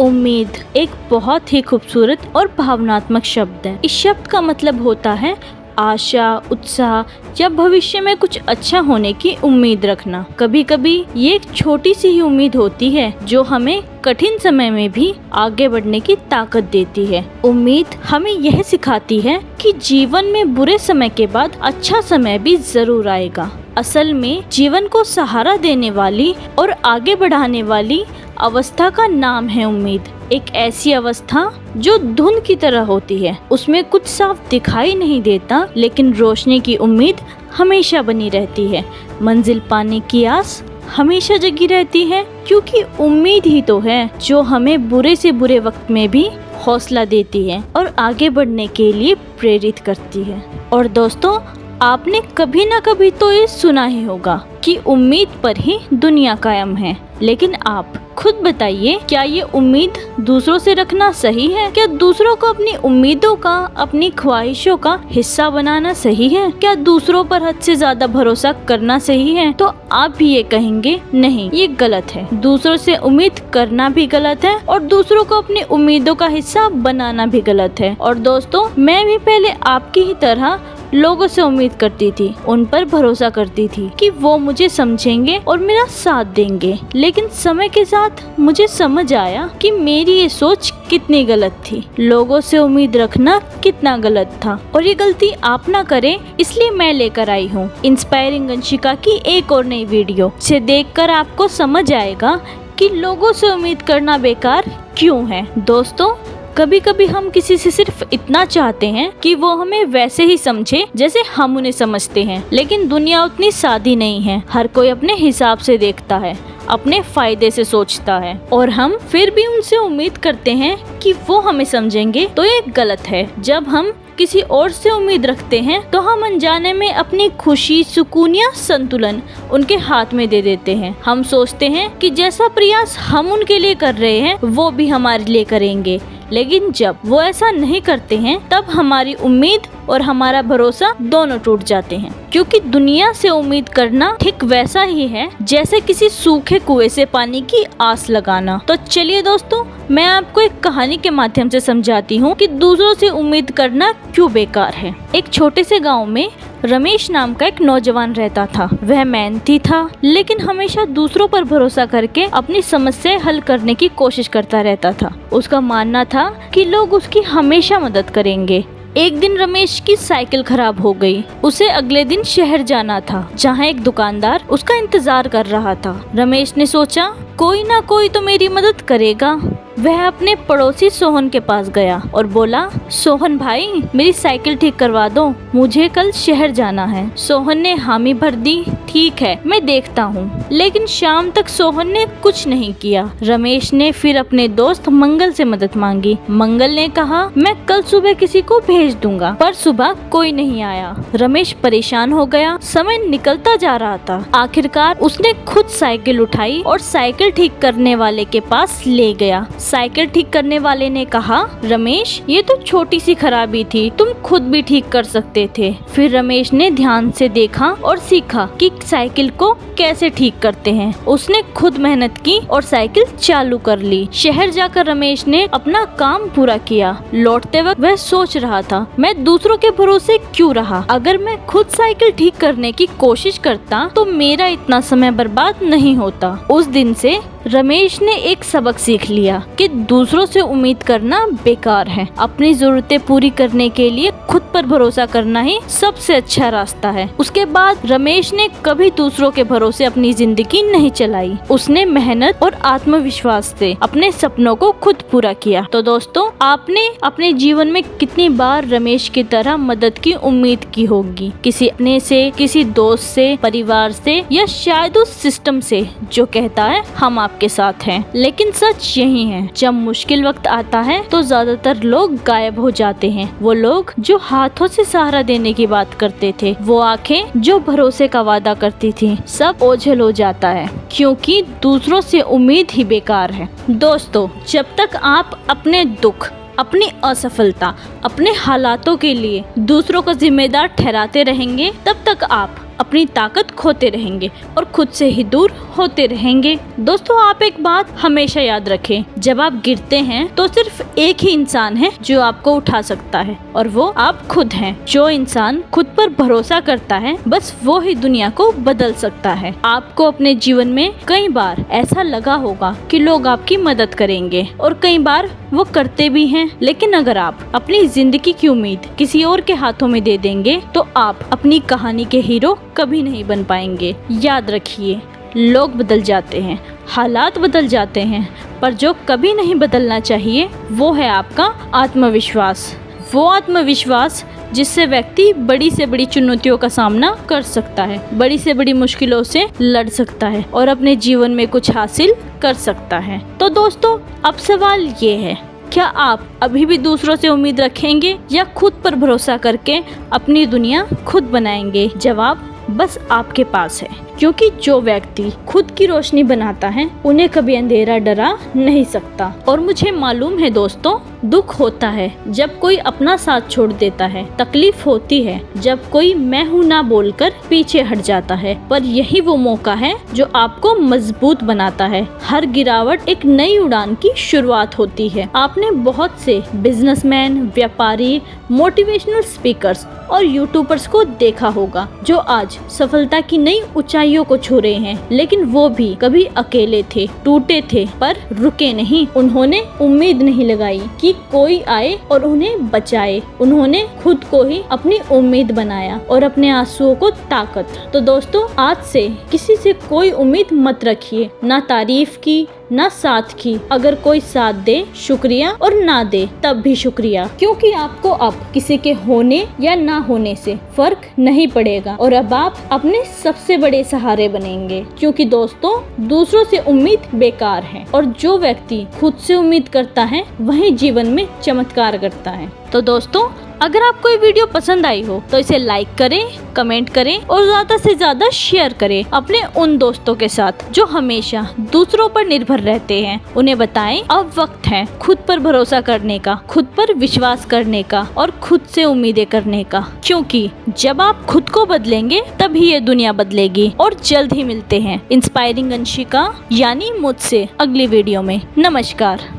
उम्मीद एक बहुत ही खूबसूरत और भावनात्मक शब्द है। इस शब्द का मतलब होता है आशा, उत्साह या भविष्य में कुछ अच्छा होने की उम्मीद रखना। कभी कभी ये एक छोटी सी ही उम्मीद होती है जो हमें कठिन समय में भी आगे बढ़ने की ताकत देती है। उम्मीद हमें यह सिखाती है कि जीवन में बुरे समय के बाद अच्छा समय भी जरूर आएगा। असल में जीवन को सहारा देने वाली और आगे बढ़ाने वाली अवस्था का नाम है उम्मीद। एक ऐसी अवस्था जो धुंध की तरह होती है, उसमें कुछ साफ दिखाई नहीं देता, लेकिन रोशनी की उम्मीद हमेशा बनी रहती है। मंजिल पाने की आस हमेशा जगी रहती है, क्योंकि उम्मीद ही तो है जो हमें बुरे से बुरे वक्त में भी हौसला देती है और आगे बढ़ने के लिए प्रेरित करती है। और दोस्तों, आपने कभी ना कभी तो ये सुना ही होगा कि उम्मीद पर ही दुनिया कायम है। लेकिन आप खुद बताइए, क्या ये उम्मीद दूसरों से रखना सही है? क्या दूसरों को अपनी उम्मीदों का, अपनी ख्वाहिशों का हिस्सा बनाना सही है? क्या दूसरों पर हद से ज्यादा भरोसा करना सही है? तो आप भी ये कहेंगे नहीं, ये गलत है। दूसरों से उम्मीद करना भी गलत है और दूसरों को अपनी उम्मीदों का हिस्सा बनाना भी गलत है। और दोस्तों, मैं भी पहले आपकी ही तरह लोगों से उम्मीद करती थी, उन पर भरोसा करती थी कि वो मुझे समझेंगे और मेरा साथ देंगे। लेकिन समय के साथ मुझे समझ आया कि मेरी ये सोच कितनी गलत थी। लोगों से उम्मीद रखना कितना गलत था, और ये गलती आप ना करें, इसलिए मैं लेकर आई हूँ इंस्पायरिंग अंशिका की एक और नई वीडियो। इसे देखकर आपको समझ आएगा कि लोगों से उम्मीद करना बेकार क्यों है। दोस्तों, कभी कभी हम किसी से सिर्फ इतना चाहते हैं कि वो हमें वैसे ही समझे जैसे हम उन्हें समझते हैं, लेकिन दुनिया उतनी सादी नहीं है। हर कोई अपने हिसाब से देखता है, अपने फायदे से सोचता है, और हम फिर भी उनसे उम्मीद करते हैं कि वो हमें समझेंगे। तो ये गलत है। जब हम किसी और से उम्मीद रखते हैं तो हम अनजाने में अपनी खुशी, सुकून या संतुलन उनके हाथ में दे देते हैं। हम सोचते हैं कि जैसा प्रयास हम उनके लिए कर रहे हैं वो भी हमारे लिए करेंगे, लेकिन जब वो ऐसा नहीं करते हैं तब हमारी उम्मीद और हमारा भरोसा दोनों टूट जाते हैं। क्योंकि दुनिया से उम्मीद करना ठीक वैसा ही है जैसे किसी सूखे कुएं से पानी की आस लगाना। तो चलिए दोस्तों, मैं आपको एक कहानी के माध्यम से समझाती हूँ कि दूसरों से उम्मीद करना क्यों बेकार है। एक छोटे से गाँव में रमेश नाम का एक नौजवान रहता था। वह मेहनती था, लेकिन हमेशा दूसरों पर भरोसा करके अपनी समस्याएं हल करने की कोशिश करता रहता था। उसका मानना था कि लोग उसकी हमेशा मदद करेंगे। एक दिन रमेश की साइकिल खराब हो गई। उसे अगले दिन शहर जाना था, जहाँ एक दुकानदार उसका इंतजार कर रहा था। रमेश ने सोचा, कोई ना कोई तो मेरी मदद करेगा। वह अपने पड़ोसी सोहन के पास गया और बोला, सोहन भाई, मेरी साइकिल ठीक करवा दो, मुझे कल शहर जाना है। सोहन ने हामी भर दी, ठीक है, मैं देखता हूँ। लेकिन शाम तक सोहन ने कुछ नहीं किया। रमेश ने फिर अपने दोस्त मंगल से मदद मांगी। मंगल ने कहा, मैं कल सुबह किसी को भेज दूंगा, पर सुबह कोई नहीं आया। रमेश परेशान हो गया। समय निकलता जा रहा था। आखिरकार उसने खुद साइकिल उठाई और साइकिल ठीक करने वाले के पास ले गया। साइकिल ठीक करने वाले ने कहा, रमेश, ये तो छोटी सी खराबी थी, तुम खुद भी ठीक कर सकते थे। फिर रमेश ने ध्यान से देखा और सीखा कि साइकिल को कैसे ठीक करते हैं। उसने खुद मेहनत की और साइकिल चालू कर ली। शहर जाकर रमेश ने अपना काम पूरा किया। लौटते वक्त वह सोच रहा था, मैं दूसरों के भरोसे क्यों रहा? अगर मैं खुद साइकिल ठीक करने की कोशिश करता तो मेरा इतना समय बर्बाद नहीं होता। उस दिन से रमेश ने एक सबक सीख लिया कि दूसरों से उम्मीद करना बेकार है। अपनी जरूरतें पूरी करने के लिए खुद पर भरोसा करना ही सबसे अच्छा रास्ता है। उसके बाद रमेश ने कभी दूसरों के भरोसे अपनी जिंदगी नहीं चलाई। उसने मेहनत और आत्मविश्वास से अपने सपनों को खुद पूरा किया। तो दोस्तों, आपने अपने जीवन में कितनी बार रमेश की तरह मदद की उम्मीद की होगी? किसी अपने से, किसी दोस्त से, परिवार से, या शायद उस सिस्टम से जो कहता है हम आपके साथ हैं। लेकिन सच यही है, जब मुश्किल वक्त आता है तो ज्यादातर लोग गायब हो जाते हैं। वो लोग जो हाथों से सहारा देने की बात करते थे, वो आंखें जो भरोसे का वादा करती थी, सब ओझल हो जाता है, क्योंकि दूसरों से उम्मीद ही बेकार है। दोस्तों, जब तक आप अपने दुख, अपनी असफलता, अपने हालातों के लिए दूसरों को जिम्मेदार ठहराते रहेंगे, तब तक आप अपनी ताकत खोते रहेंगे और खुद से ही दूर होते रहेंगे। दोस्तों, आप एक बात हमेशा याद रखें, जब आप गिरते हैं तो सिर्फ एक ही इंसान है जो आपको उठा सकता है और वो आप खुद हैं। जो इंसान खुद पर भरोसा करता है बस वो ही दुनिया को बदल सकता है। आपको अपने जीवन में कई बार ऐसा लगा होगा कि लोग आपकी मदद करेंगे और कई बार वो करते भी हैं, लेकिन अगर आप अपनी जिंदगी की उम्मीद किसी और के हाथों में दे देंगे तो आप अपनी कहानी के हीरो कभी नहीं बन पाएंगे। याद रखिए, लोग बदल जाते हैं, हालात बदल जाते हैं, पर जो कभी नहीं बदलना चाहिए वो है आपका आत्मविश्वास। वो आत्मविश्वास जिससे व्यक्ति बड़ी से बड़ी चुनौतियों का सामना कर सकता है, बड़ी से बड़ी मुश्किलों से लड़ सकता है और अपने जीवन में कुछ हासिल कर सकता है। तो दोस्तों, अब सवाल ये है, क्या आप अभी भी दूसरों से उम्मीद रखेंगे या खुद पर भरोसा करके अपनी दुनिया खुद बनाएंगे? जवाब बस आपके पास है, क्योंकि जो व्यक्ति खुद की रोशनी बनाता है उन्हें कभी अंधेरा डरा नहीं सकता। और मुझे मालूम है दोस्तों, दुख होता है जब कोई अपना साथ छोड़ देता है, तकलीफ होती है जब कोई मैं हूँ ना बोलकर पीछे हट जाता है, पर यही वो मौका है जो आपको मजबूत बनाता है। हर गिरावट एक नई उड़ान की शुरुआत होती है। आपने बहुत से बिजनेसमैन, व्यापारी, मोटिवेशनल स्पीकर्स और यूट्यूबर्स को देखा होगा जो आज सफलता की नई ऊंचाइयों को छू रहे हैं, लेकिन वो भी कभी अकेले थे, टूटे थे, पर रुके नहीं। उन्होंने उम्मीद नहीं लगाई कि कोई आए और उन्हें बचाए। उन्होंने खुद को ही अपनी उम्मीद बनाया और अपने आंसुओं को ताकत। तो दोस्तों, आज से किसी से कोई उम्मीद मत रखिए, ना तारीफ की ना साथ की। अगर कोई साथ दे शुक्रिया और ना दे तब भी शुक्रिया, क्योंकि आपको अब किसी के होने या ना होने से फर्क नहीं पड़ेगा और अब आप अपने सबसे बड़े सहारे बनेंगे। क्योंकि दोस्तों, दूसरों से उम्मीद बेकार है और जो व्यक्ति खुद से उम्मीद करता है वही जीवन में चमत्कार करता है। तो दोस्तों, अगर आपको ये वीडियो पसंद आई हो तो इसे लाइक करें, कमेंट करें और ज़्यादा से ज़्यादा शेयर करें अपने उन दोस्तों के साथ जो हमेशा दूसरों पर निर्भर रहते हैं। उन्हें बताएं अब वक्त है खुद पर भरोसा करने का, खुद पर विश्वास करने का और खुद से उम्मीदें करने का, क्योंकि जब आप खुद को बदलेंगे तभी ये दुनिया बदलेगी। और जल्द ही मिलते हैं इंस्पायरिंग अंशिका यानी मुझसे अगली वीडियो में। नमस्कार।